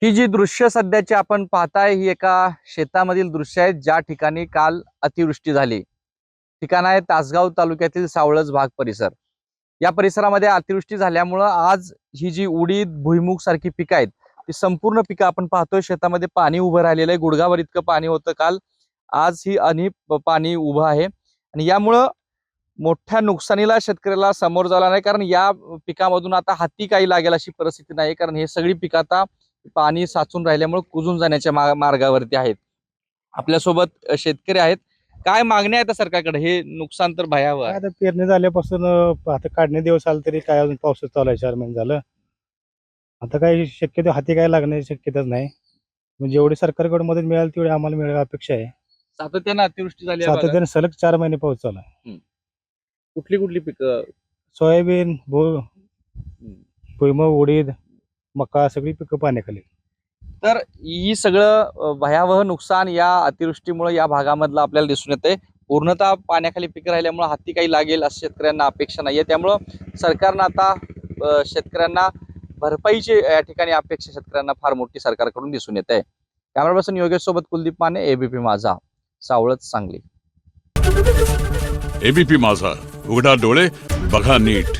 ही जी दृश्य सध्याची आपण पाहताय ही एका शेतामधील दृश्य आहेत, ज्या ठिकाणी काल अतिवृष्टी झाली. ठिकाण आहे तासगाव तालुक्यातील सावळज भाग परिसर. या परिसरामध्ये अतिवृष्टी झाल्यामुळं आज ही जी उडीद भुईमुग सारखी पिकं आहेत ती संपूर्ण पिकं आपण पाहतोय शेतामध्ये पाणी उभं राहिलेलं आहे. गुडघाभर इतकं पाणी होतं काल, आज ही अनहिप पाणी उभं आहे आणि यामुळं मोठ्या नुकसानीला शेतकऱ्याला समोर झाला नाही. कारण या पिकामधून आता हाती काही लागेल अशी परिस्थिती नाही, कारण हे सगळी पिकं आता पाणी साचून राहिल्यामुळे कुजून जाण्याच्या मार्गावरती आहेत. आपल्यासोबत शेतकरी आहेत. काय मागण्या आहेत सरकारकडे? हे नुकसान तर भयावह आहे. आता पेरणी झाल्यापासून आता काढणे दिवस आले तरी काय अजून पावसाच चालू आहे. 4 महिने झालं. आता काही शक्यतो हाती काय लागण्याची शक्यताच नाही. म्हणजे जेवढी सरकारकडून मदत मिळाली तेवढी आम्हाला मिळायला अपेक्षा आहे. सातत्यानं अतिवृष्टी झाली आहे. सातत्याने सलग 4 महिने पाऊस चालू आहे. कुठली कुठली पिकं? सोयाबीन, भुईमूग, उडीद, मका सगळी पिकं पाण्याखाली. तर ही सगळं भयावह नुकसान या अतिवृष्टीमुळे या भागामधलं आपल्याला दिसून येते. पूर्णतः पाण्याखाली पिकं राहिल्यामुळे हाती काही लागेल असं शेतकऱ्यांना अपेक्षा नाहीये. त्यामुळं सरकारनं आता शेतकऱ्यांना भरपाईची या ठिकाणी अपेक्षा शेतकऱ्यांना फार मोठी सरकारकडून दिसून येत आहे. कॅमेरा पर्सन योगेश सोबत कुलदीप माने, एबीपी माझा, सावळज, सांगली. एबीपी माझा, उघडा डोळे बघा नीट.